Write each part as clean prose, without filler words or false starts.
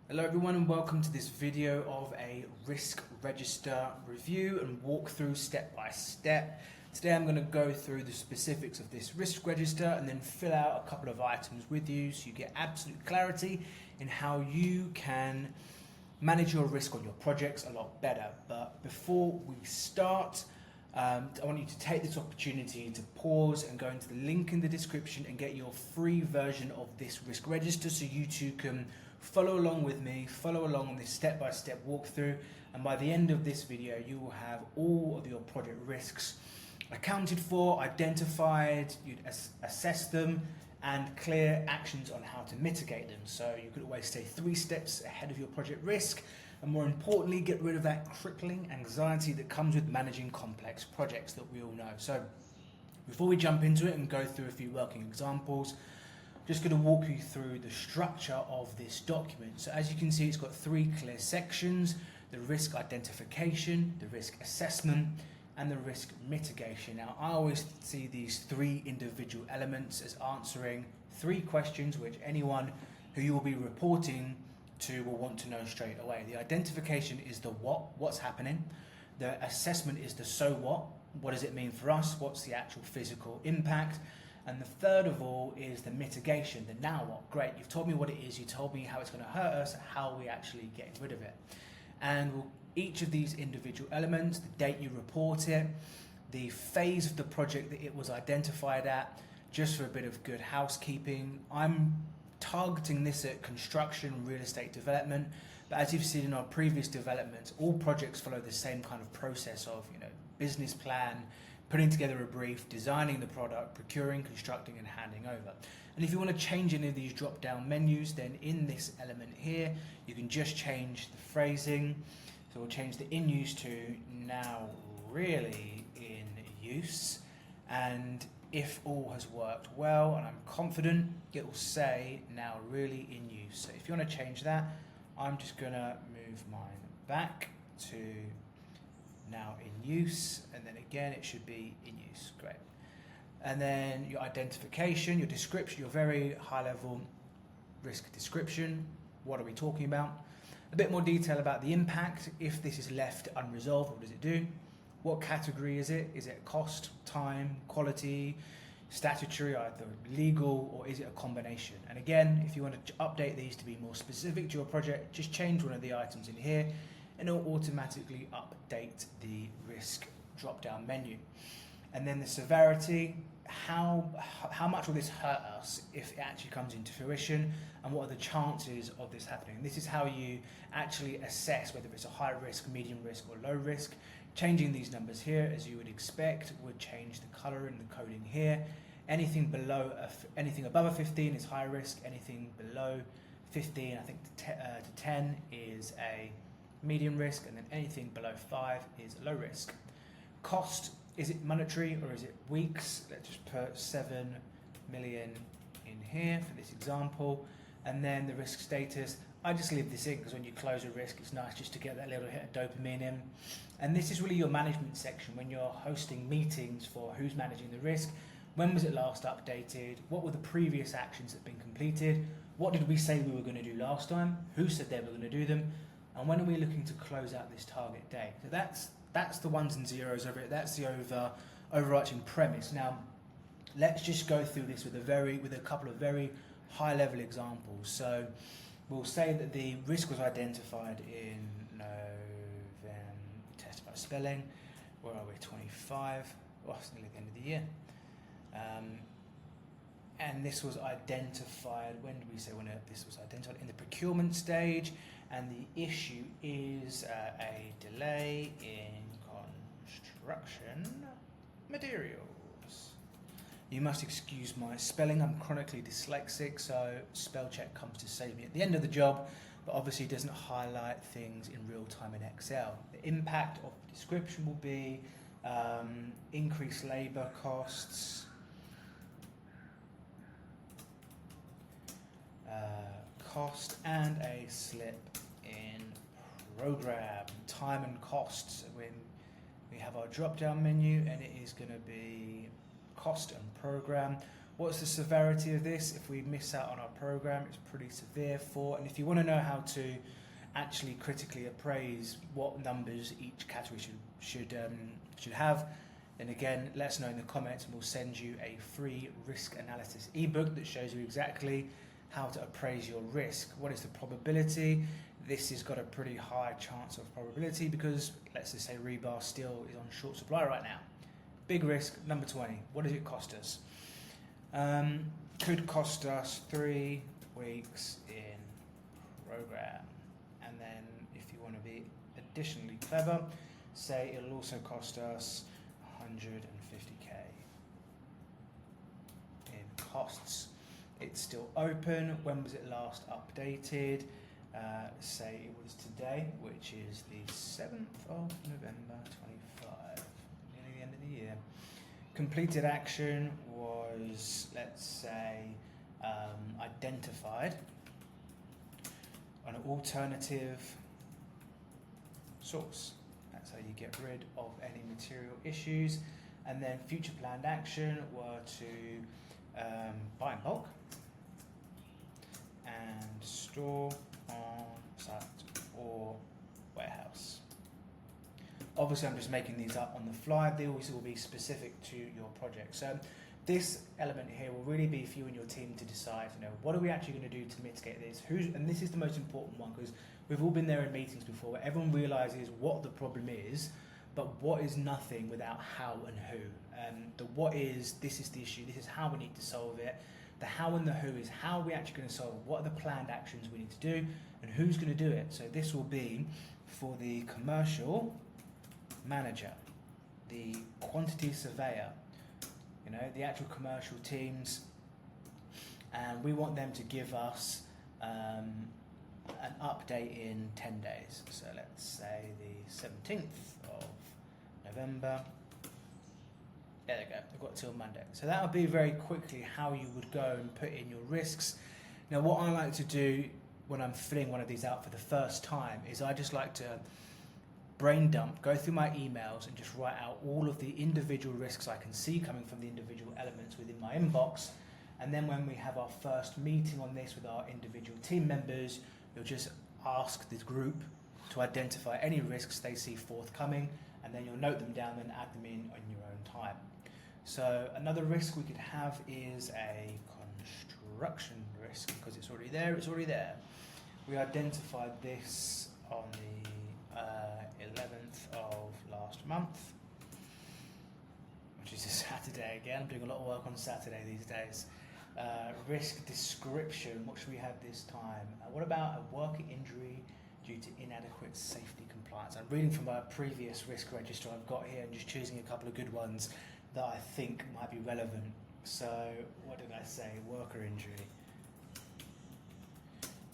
Hello everyone and welcome to this video of a risk register review and walkthrough step by step. Today I'm going to go through the specifics of this risk register and then fill out a couple of items with you so you get absolute clarity in how you can manage your risk on your projects a lot better. But before we start, I want you to take this opportunity to pause and go into the link in the description and get your free version of this risk register so you too can follow along with me, follow along on this step-by-step walkthrough, and by the end of this video you will have all of your project risks accounted for, identified, you'd assess them and clear actions on how to mitigate them. So you could always stay 3 steps ahead of your project risk and more importantly get rid of that crippling anxiety that comes with managing complex projects that we all know. So before we jump into it and go through a few working examples, just going to walk you through the structure of this document. So as you can see, it's got 3 clear sections: the risk identification, the risk assessment, and the risk mitigation. Now, I always see these 3 individual elements as answering 3 questions which anyone who you will be reporting to will want to know straight away. The identification is the what's happening. The assessment is the so what does it mean for us, what's the actual physical impact. And the third of all is the mitigation, the now what. Great, you've told me what it is, you told me how it's going to hurt us, how are we actually getting rid of it. And each of these individual elements, the date you report it, the phase of the project that it was identified at, just for a bit of good housekeeping, I'm targeting this at construction, real estate development, but as you've seen in our previous developments, all projects follow the same kind of process of, business plan, putting together a brief, designing the product, procuring, constructing and handing over. And if you want to change any of these drop down menus, then in this element here you can just change the phrasing. So we'll change the in use to now really in use, and if all has worked well and I'm confident, it will say now really in use. So if you want to change that, I'm just going to move mine back to now in use, and then again it should be in use. Great. And then your identification, your description, your very high level risk description. What are we talking about? A bit more detail about the impact. If this is left unresolved, what does it do? What category is it? Is it cost, time, quality, statutory, either legal, or is it a combination? And again, if you want to update these to be more specific to your project, just change one of the items in here and it'll automatically update the risk drop-down menu. And then the severity, how much will this hurt us if it actually comes into fruition, and what are the chances of this happening? This is how you actually assess whether it's a high risk, medium risk or low risk. Changing these numbers here, as you would expect, would change the color and the coding here. Anything above a 15 is high risk, anything below 15, I think to 10 is a medium risk, and then anything below 5 is low risk. Cost, is it monetary or is it weeks? Let's just put 7 million in here for this example. And then the risk status, I just leave this in because when you close a risk, it's nice just to get that little hit of dopamine in. And this is really your management section when you're hosting meetings for who's managing the risk. When was it last updated? What were the previous actions that have been completed? What did we say we were going to do last time? Who said they were going to do them? And when are we looking to close out this target date? So that's the ones and zeros over it. That's the overarching premise. Now, let's just go through this with a couple of very high-level examples. So we'll say that the risk was identified in November. Test by spelling. Where are we? 25. Oh, it's nearly the end of the year. And this was identified, when did we say when this was identified? In the procurement stage, and the issue is a delay in construction materials. You must excuse my spelling, I'm chronically dyslexic, so spell check comes to save me at the end of the job, but obviously doesn't highlight things in real time in Excel. The impact of the description will be increased labour costs, cost, and a slip in program. Time and costs, when we have our drop down menu, and it is going to be cost and program. What's the severity of this? If we miss out on our program, it's pretty severe. And if you want to know how to actually critically appraise what numbers each category should have, then again, let us know in the comments and we'll send you a free risk analysis ebook that shows you exactly how to appraise your risk. What is the probability? This has got a pretty high chance of probability because let's just say rebar steel is on short supply right now. Big risk, number 20. What does it cost us? Could cost us 3 weeks in program. And then if you want to be additionally clever, say it'll also cost us 150k in costs. It's still open. When was it last updated? Say it was today, which is the 7th of November 25, nearly the end of the year. Completed action was, let's say, identified an alternative source. That's how you get rid of any material issues. And then future planned action were to buy in bulk and store on site or warehouse. Obviously, I'm just making these up on the fly. They always will be specific to your project. So this element here will really be for you and your team to decide, what are we actually going to do to mitigate this? And this is the most important one because we've all been there in meetings before where everyone realizes what the problem is, but what is nothing without how and who. The what is, this is the issue, this is how we need to solve it. The how and the who is how are we actually going to solve it, what are the planned actions we need to do, and who's going to do it. So this will be for the commercial manager, the quantity surveyor, the actual commercial teams, and we want them to give us an update in 10 days. So let's say the 17th of November. There they go, we've got till Monday. So that'll be very quickly how you would go and put in your risks. Now what I like to do when I'm filling one of these out for the first time is I just like to brain dump, go through my emails and just write out all of the individual risks I can see coming from the individual elements within my inbox. And then when we have our first meeting on this with our individual team members, you'll just ask the group to identify any risks they see forthcoming, and then you'll note them down and add them in on your own time. So another risk we could have is a construction risk because it's already there. We identified this on the 11th of last month, which is a Saturday again. I'm doing a lot of work on Saturday these days. Risk description, what should we have this time? What about a worker injury due to inadequate safety compliance? I'm reading from a previous risk register I've got here and just choosing a couple of good ones that I think might be relevant. So what did I say? Worker injury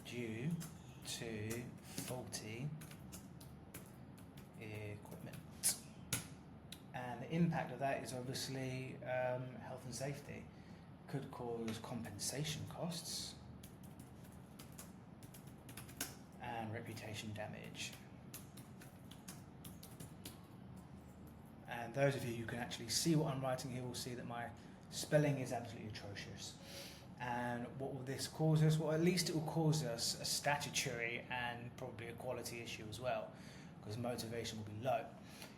due to faulty equipment. And the impact of that is obviously health and safety. Could cause compensation costs and reputation damage. And those of you who can actually see what I'm writing here will see that my spelling is absolutely atrocious. And what will this cause us? Well, at least it will cause us a statutory and probably a quality issue as well, because motivation will be low.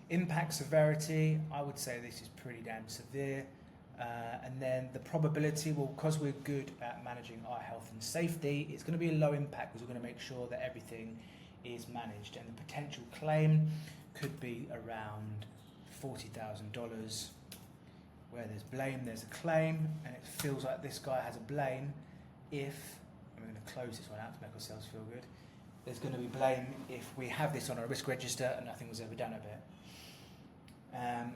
Impact severity, I would say this is pretty damn severe. And then the probability, well, because we're good at managing our health and safety, it's going to be a low impact because we're going to make sure that everything is managed. And the potential claim could be around $40,000. Where there's blame, there's a claim, and it feels like this guy has a blame if, I'm going to close this one out to make ourselves feel good, there's going to be blame if we have this on our risk register and nothing was ever done of it.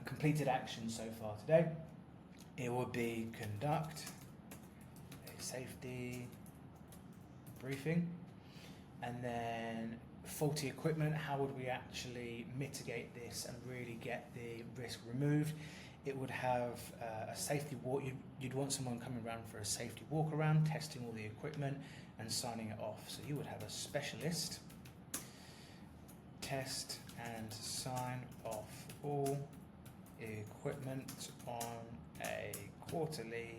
Completed action so far today, it would be conduct a safety briefing, and then faulty equipment, how would we actually mitigate this and really get the risk removed? It would have a safety walk. You'd want someone coming around for a safety walk around, testing all the equipment and signing it off. So you would have a specialist test and sign off all equipment on a quarterly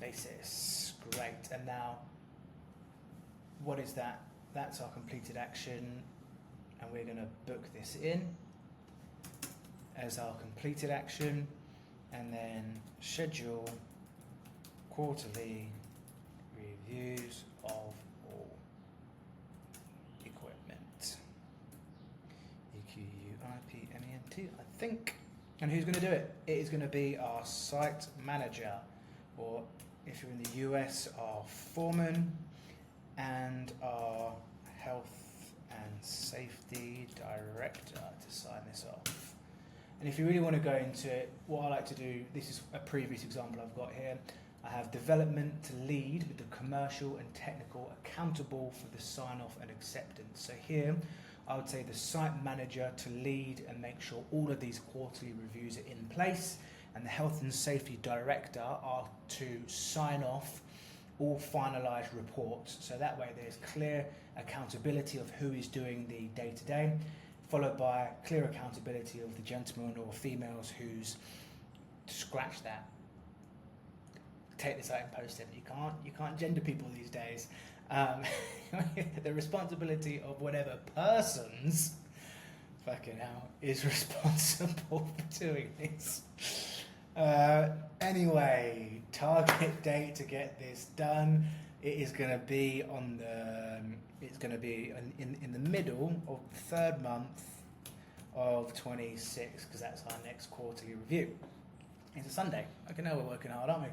basis. Great. And now, what is that? That's our completed action, and we're going to book this in as our completed action, and then schedule quarterly reviews of all equipment. EQUIPMENT, I think. And who's going to do it? It is going to be our site manager, or if you're in the US, our foreman, and our health and safety director to sign this off. And if you really want to go into it, what I like to do, this is a previous example I've got here. I have development to lead with the commercial and technical accountable for the sign-off and acceptance. So here, I would say the site manager to lead and make sure all of these quarterly reviews are in place, and the health and safety director are to sign off all finalised reports. So that way there's clear accountability of who is doing the day-to-day, followed by clear accountability of the gentleman or females who's scratch that. Take this out and post it. You can't gender people these days. The responsibility of whatever person's fucking hell is responsible for doing this. Anyway, target date to get this done. It is going to be on the. It's going to be in the middle of the third month of 26, because that's our next quarterly review. It's a Sunday. Okay, now we're working hard, aren't we?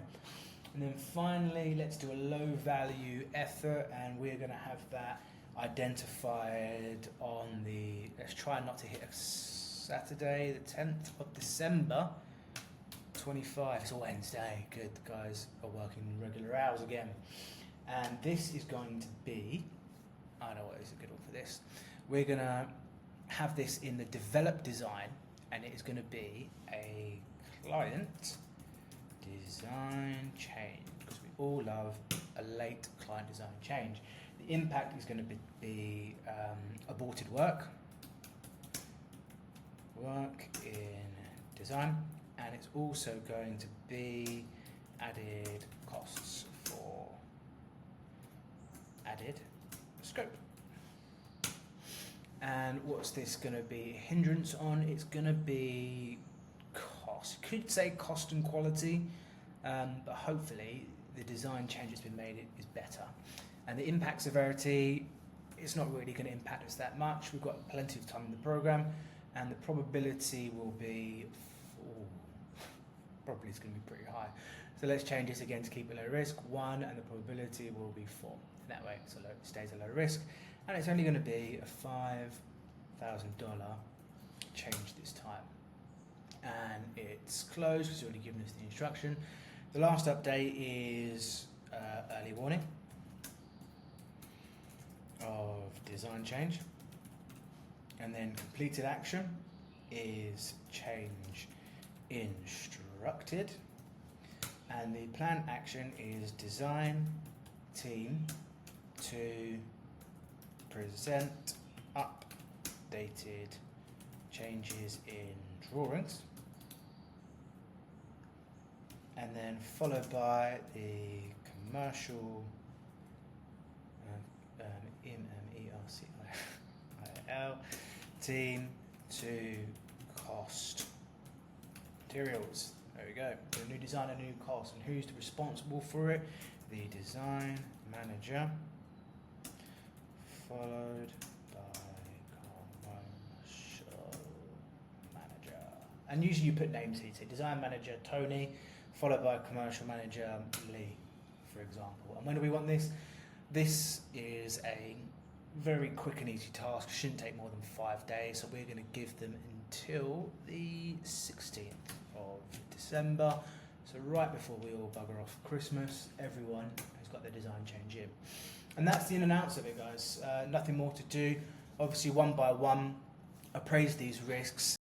And then finally, let's do a low value effort, and we're going to have that identified on the, let's try not to hit a Saturday, the 10th of December, 25. It's a Wednesday. Good, the guys are working regular hours again. And this is going to be, I know what is a good one for this. We're going to have this in the develop design, and it is going to be a client design change, because we all love a late client design change. The impact is going to be aborted work in design, and it's also going to be added costs for added scope. And what's this going to be a hindrance on? It's going to be cost. Could say cost and quality, but hopefully the design change that's been made is better. And the impact severity, it's not really going to impact us that much. We've got plenty of time in the program, and the probability will be, probably it's going to be pretty high. So let's change this again to keep it low risk, 1, and the probability will be 4. That way it stays a low risk, and it's only going to be a $5,000 change this time. And it's closed because it's already given us the instruction. The last update is early warning of design change, and then completed action is change instructed, and the planned action is design team to present updated changes in drawings, and then followed by the commercial MERCIIL team to cost materials. There we go. A new design, a new cost, and who's responsible for it? The design manager, followed by commercial manager. And usually you put names here. So design manager Tony, followed by commercial manager Lee, for example. And when do we want this? This is a very quick and easy task. Shouldn't take more than 5 days. So we're going to give them until the 16th of December. So right before we all bugger off for Christmas, everyone has got their design change in. And that's the in and outs of it, guys. Nothing more to do. Obviously, one by one, appraise these risks.